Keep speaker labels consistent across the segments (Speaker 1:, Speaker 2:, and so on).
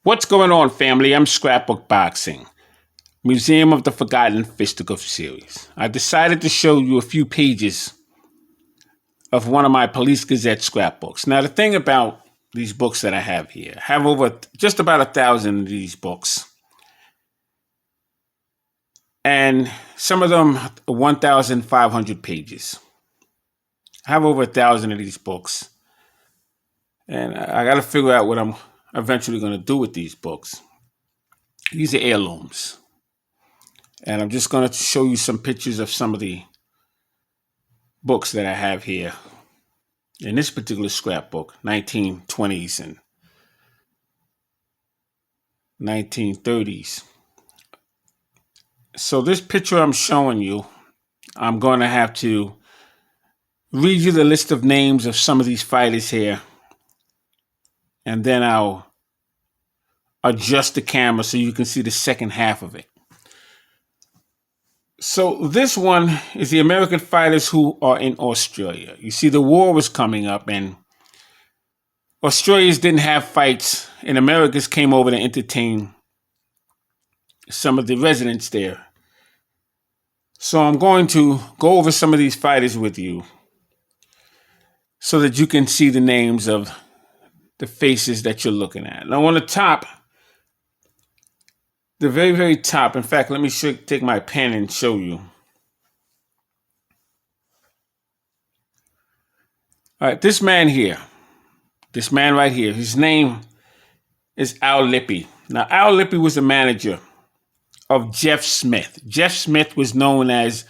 Speaker 1: What's going on, family? I'm Scrapbook Boxing, Museum of the Forgotten Fisticuff series. I decided to show you a few pages of one of my Police Gazette scrapbooks. Now, the thing about these books that I have here, I have over just about 1,000 of these books. And some of them are 1,500 pages. I have over 1,000 of these books. And I got to figure out what I'm eventually going to do with these books. These are heirlooms. And I'm just going to show you some pictures of some of the books that I have here in this particular scrapbook, 1920s and 1930s. So this picture I'm showing you, I'm going to have to read you the list of names of some of these fighters here. And then I'll adjust the camera so you can see the second half of it. So this one is the American fighters who are in Australia. You see, the war was coming up and Australians didn't have fights and Americans came over to entertain some of the residents there. So I'm going to go over some of these fighters with you so that you can see the names of the faces that you're looking at. Now on the top, the very, very top, in fact, let me take my pen and show you. All right, this man here, this man right here, his name is Al Lippy. Now, Al Lippy was the manager of Jeff Smith. Jeff Smith was known as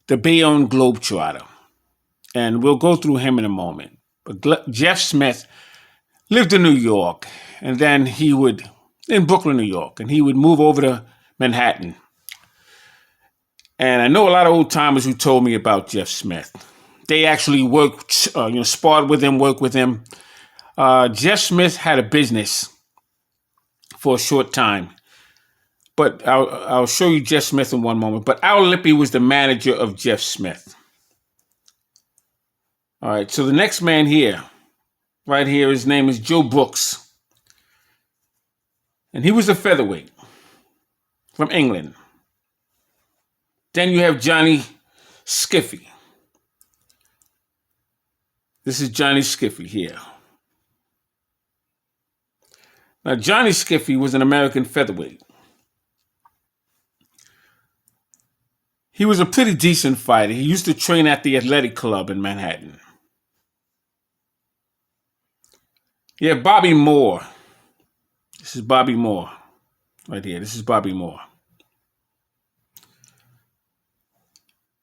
Speaker 1: the Bayonne Globetrotter. And we'll go through him in a moment. But Jeff Smith lived in New York, and then he would in Brooklyn, New York, and he would move over to Manhattan. And I know a lot of old timers who told me about Jeff Smith. They actually sparred with him, worked with him. Jeff Smith had a business for a short time, but I'll show you Jeff Smith in one moment. But Al Lippy was the manager of Jeff Smith. All right, so the next man here, right here, his name is Joe Brooks. And he was a featherweight from England. Then you have Johnny Skiffy. This is Johnny Skiffy here. Now, Johnny Skiffy was an American featherweight. He was a pretty decent fighter. He used to train at the Athletic Club in Manhattan. You have Bobby Moore. This is Bobby Moore right here. This is Bobby Moore.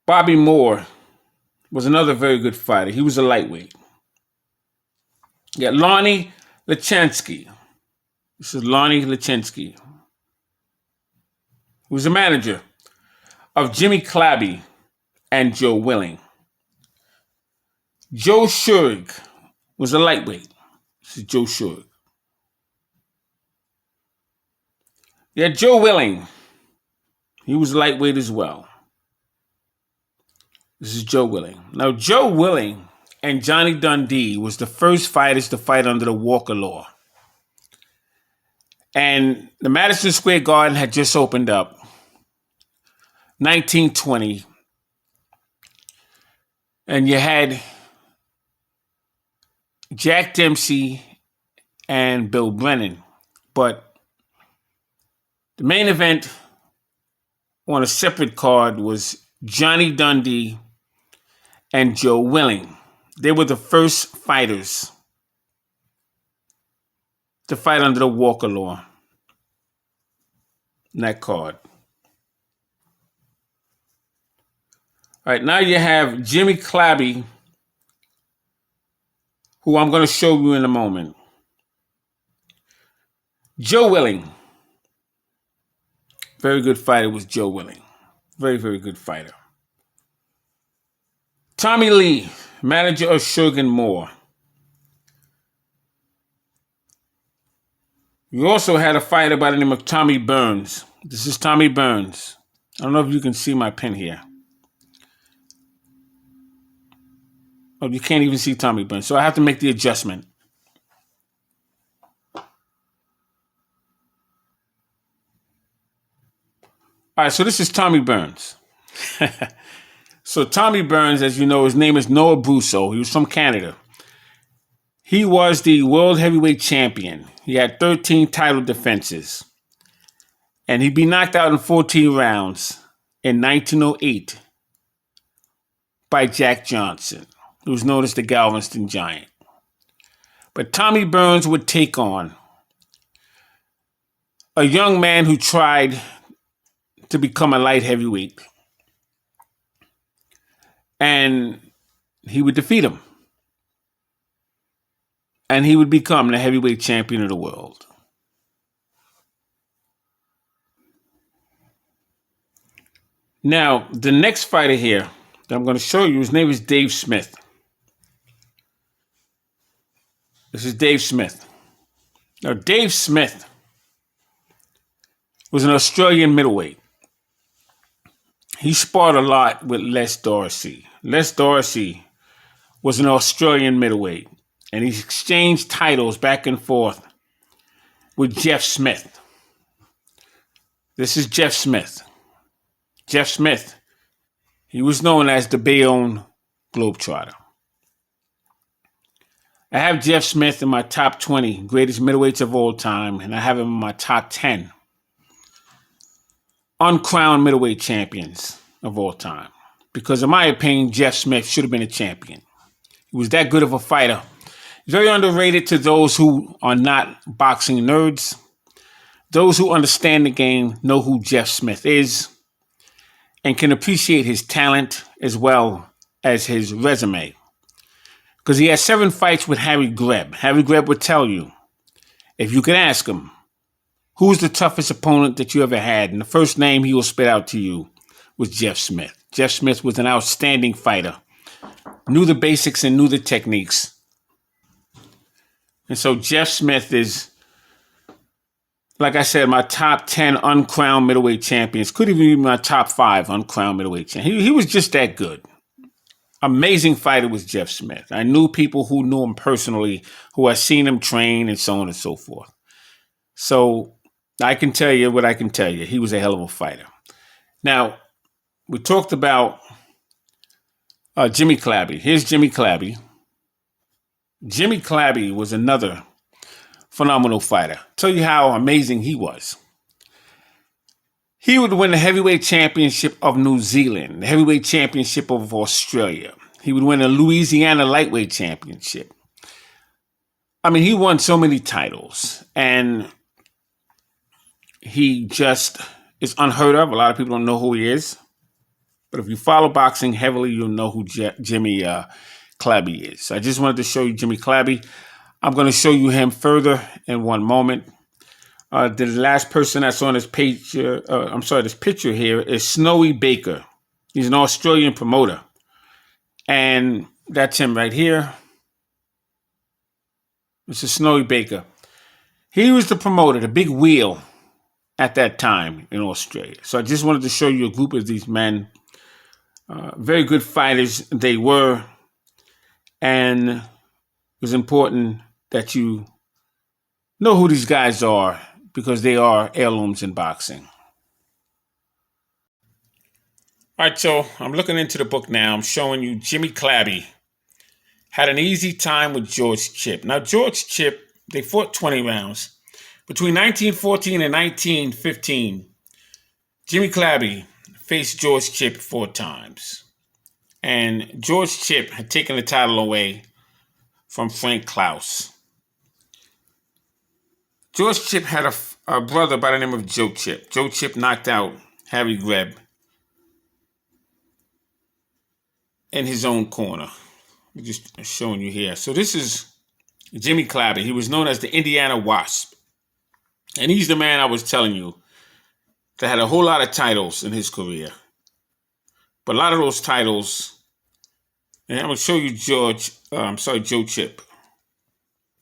Speaker 1: Bobby Moore was another very good fighter. He was a lightweight. You got Lonnie Lachansky. This is Lonnie Lachansky. He was a manager of Jimmy Clabby and Joe Willing. Joe Shurig was a lightweight. This is Joe Shurig. Yeah, Joe Willing. He was lightweight as well. This is Joe Willing. Now, Joe Willing and Johnny Dundee was the first fighters to fight under the Walker Law. And the Madison Square Garden had just opened up, 1920. And you had Jack Dempsey and Bill Brennan. But the main event on a separate card was Johnny Dundee and Joe Willing. They were the first fighters to fight under the Walker Law in that card. All right, now you have Jimmy Clabby, who I'm going to show you in a moment. Joe Willing. Very good fighter was Joe Willing. Very, very good fighter. Tommy Lee, manager of Shogun Moore. You also had a fighter by the name of Tommy Burns. This is Tommy Burns. I don't know if you can see my pen here. Oh, you can't even see Tommy Burns, so I have to make the adjustment. All right, so this is Tommy Burns. So Tommy Burns, as you know, his name is Noah Brusso. He was from Canada. He was the world heavyweight champion. He had 13 title defenses. And he'd be knocked out in 14 rounds in 1908 by Jack Johnson, who was known as the Galveston Giant. But Tommy Burns would take on a young man who tried to become a light heavyweight. And he would defeat him. And he would become the heavyweight champion of the world. Now, the next fighter here that I'm going to show you, his name is Dave Smith. This is Dave Smith. Now, Dave Smith was an Australian middleweight. He sparred a lot with Les Dorsey. Les Dorsey was an Australian middleweight, and he exchanged titles back and forth with Jeff Smith. This is Jeff Smith. Jeff Smith, he was known as the Bayonne Globetrotter. I have Jeff Smith in my top 20 greatest middleweights of all time, and I have him in my top 10 uncrowned middleweight champions of all time. Because in my opinion, Jeff Smith should have been a champion. He was that good of a fighter. Very underrated to those who are not boxing nerds. Those who understand the game know who Jeff Smith is and can appreciate his talent as well as his resume. Because he had 7 fights with Harry Greb. Harry Greb would tell you, if you could ask him, who's the toughest opponent that you ever had? And the first name he will spit out to you was Jeff Smith. Jeff Smith was an outstanding fighter. Knew the basics and knew the techniques. And so Jeff Smith is, like I said, my top 10 uncrowned middleweight champions. Could even be my top 5 uncrowned middleweight champions. He was just that good. Amazing fighter was Jeff Smith. I knew people who knew him personally, who had seen him train and so on and so forth. So I can tell you what I can tell you. He was a hell of a fighter. Now, we talked about Jimmy Clabby. Here's Jimmy Clabby. Jimmy Clabby was another phenomenal fighter. Tell you how amazing he was. He would win the heavyweight championship of New Zealand, the heavyweight championship of Australia. He would win a Louisiana lightweight championship. I mean, he won so many titles, and he just is unheard of. A lot of people don't know who he is. But if you follow boxing heavily, you'll know who Jimmy Clabby is. So I just wanted to show you Jimmy Clabby. I'm going to show you him further in one moment. The last person that's on this page, this picture here is Snowy Baker. He's an Australian promoter. And that's him right here. This is Snowy Baker. He was the promoter, the big wheel at that time in Australia. So I just wanted to show you a group of these men. Very good fighters they were. And it was important that you know who these guys are, because they are heirlooms in boxing. All right, so I'm looking into the book now. I'm showing you Jimmy Clabby had an easy time with George Chipp. Now, George Chipp, they fought 20 rounds. Between 1914 and 1915, Jimmy Clabby faced George Chipp 4 times. And George Chipp had taken the title away from Frank Klaus. George Chipp had a brother by the name of Joe Chipp. Joe Chipp knocked out Harry Greb in his own corner. I'm just showing you here. So this is Jimmy Clabby. He was known as the Indiana Wasp. And he's the man I was telling you that had a whole lot of titles in his career. But a lot of those titles, and I'm going to show you Joe Chipp.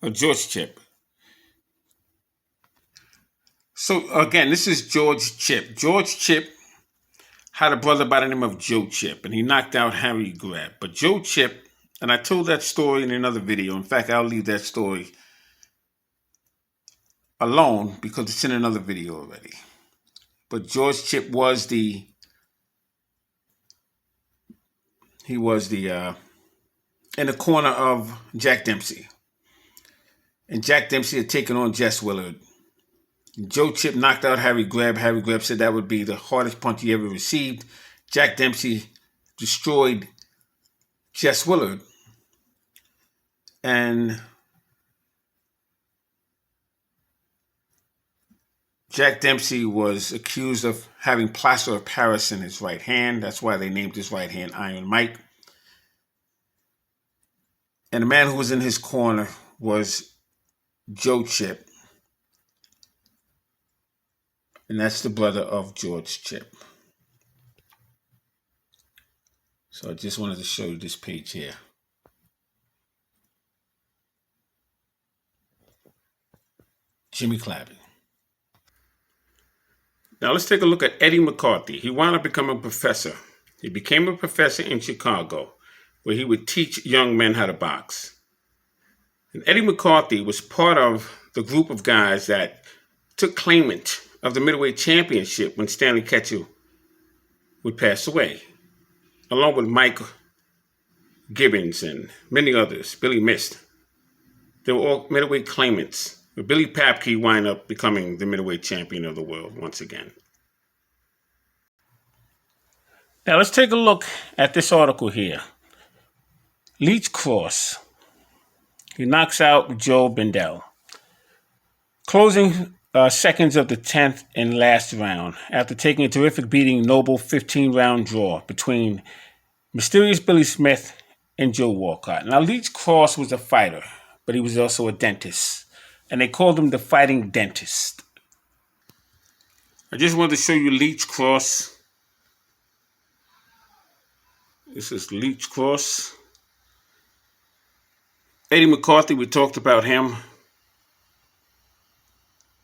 Speaker 1: Or George Chipp. So again, this is George Chipp. George Chipp had a brother by the name of Joe Chipp, and he knocked out Harry Greb. But Joe Chipp, and I told that story in another video. In fact, I'll leave that story alone because it's in another video already. but George Chip was the in the corner of Jack Dempsey. And Jack Dempsey had taken on Jess Willard. Joe Chip knocked out Harry Greb. Harry Greb said that would be the hardest punch he ever received. Jack Dempsey destroyed Jess Willard. And Jack Dempsey was accused of having plaster of Paris in his right hand. That's why they named his right hand Iron Mike. And the man who was in his corner was Joe Chip. And that's the brother of George Chip. So I just wanted to show you this page here. Jimmy Clabby. Now let's take a look at Eddie McCarthy. He wound up becoming a professor. He became a professor in Chicago, where he would teach young men how to box. And Eddie McCarthy was part of the group of guys that took claimant of the middleweight championship when Stanley Ketchel would pass away, along with Mike Gibbons and many others, Billy Mist. They were all middleweight claimants. But Billy Papke wound up becoming the middleweight champion of the world once again. Now let's take a look at this article here. Leech Cross. He knocks out Joe Bendel. Closing seconds of the 10th and last round. After taking a terrific beating, noble 15-round draw between Mysterious Billy Smith and Joe Walcott. Now Leech Cross was a fighter, but he was also a dentist. And they called him the Fighting Dentist. I just wanted to show you Leech Cross. This is Leech Cross. Eddie McCarthy, we talked about him.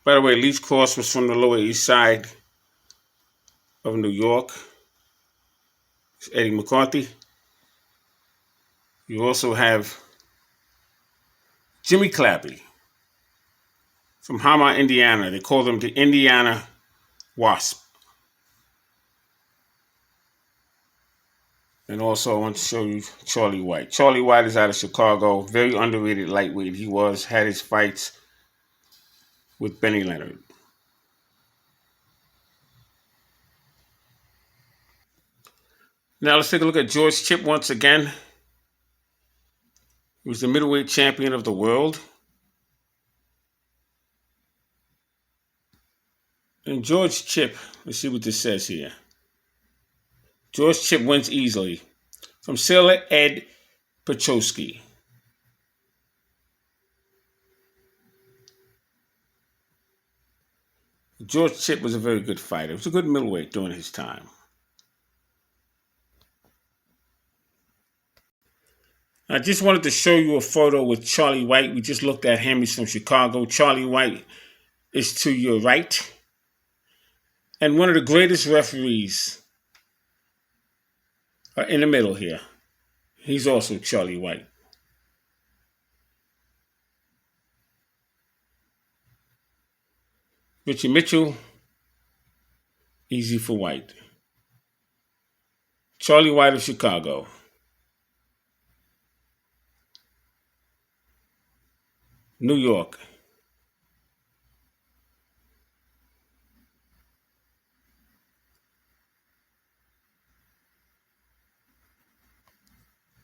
Speaker 1: By the way, Leech Cross was from the Lower East Side of New York. It's Eddie McCarthy. You also have Jimmy Clabby from Hamar, Indiana. They called him the Indiana Wasp. And also I want to show you Charlie White. Charlie White is out of Chicago. Very underrated lightweight. He had his fights with Benny Leonard. Now let's take a look at George Chip once again. He was the middleweight champion of the world. And George Chip, let's see what this says here. George Chip wins easily from Sailor Ed Petrosky. George Chip was a very good fighter. He was a good middleweight during his time. I just wanted to show you a photo with Charlie White. We just looked at him. He's from Chicago. Charlie White is to your right. And one of the greatest referees are in the middle here. He's also Charlie White. Richie Mitchell, easy for White. Charlie White of Chicago. New York.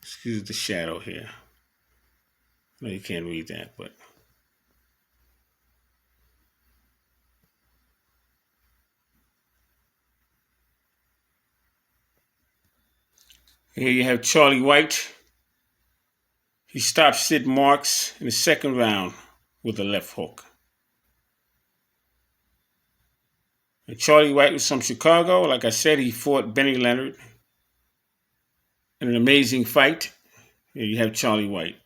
Speaker 1: Excuse the shadow here. No, you can't read that, but here you have Charlie White. He stopped Sid Marks in the second round with a left hook. And Charlie White was from Chicago. Like I said, he fought Benny Leonard in an amazing fight. Here you have Charlie White.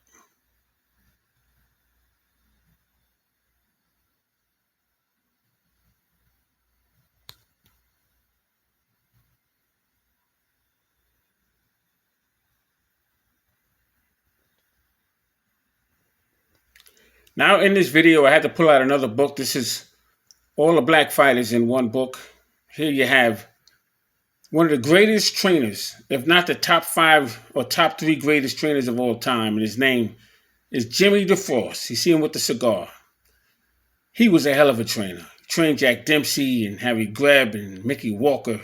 Speaker 1: Now in this video, I had to pull out another book. This is all the black fighters in one book. Here you have one of the greatest trainers, if not the top 5 or top 3 greatest trainers of all time, and his name is Jimmy DeFrost. You see him with the cigar. He was a hell of a trainer. He trained Jack Dempsey and Harry Greb and Mickey Walker.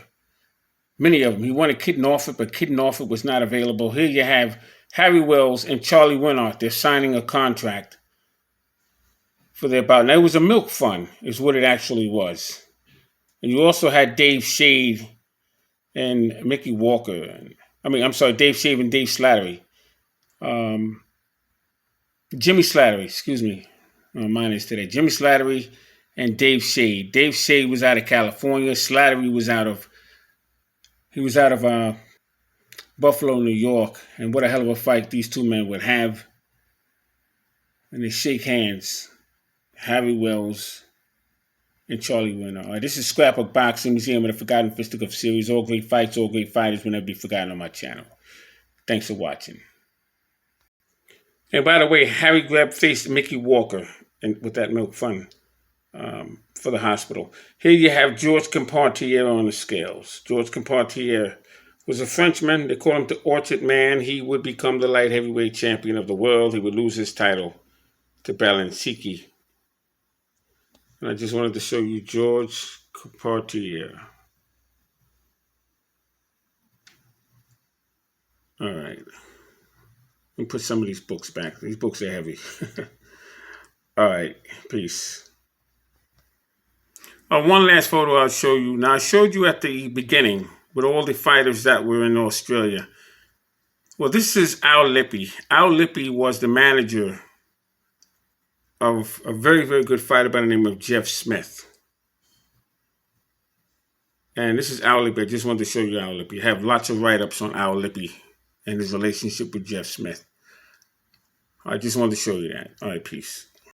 Speaker 1: Many of them. He wanted Kid Norfolk, but Kid Norfolk was not available. Here you have Harry Wells and Charlie Winart. They're signing a contract for their bout. Now, it was a milk fund, is what it actually was. And you also had Dave Shade and Mickey Walker. Dave Shade and Dave Slattery. Jimmy Slattery, excuse me. Mine is today. Jimmy Slattery and Dave Shade. Dave Shade was out of California. Slattery was out of Buffalo, New York. And what a hell of a fight these two men would have. And they shake hands. Harry Wells and Charlie Winner. All right, this is Scrapbook Boxing Museum of the Forgotten Fisticuff series. All great fights, all great fighters will never be forgotten on my channel. Thanks for watching. And by the way, Harry Greb faced Mickey Walker with that milk fund for the hospital. Here you have Georges Compartier on the scales. Georges Compartier was a Frenchman. They call him the Orchard Man. He would become the light heavyweight champion of the world. He would lose his title to Balansiki. And I just wanted to show you Georges Compartier. All right. Let me put some of these books back. These books are heavy. All right. Peace. One last photo I'll show you. Now, I showed you at the beginning with all the fighters that were in Australia. Well, this is Al Lippy. Al Lippy was the manager of a very, very good fighter by the name of Jeff Smith. And this is Al Lippy. I just wanted to show you Al Lippy. I have lots of write-ups on Al Lippy and his relationship with Jeff Smith. I just wanted to show you that. All right, peace.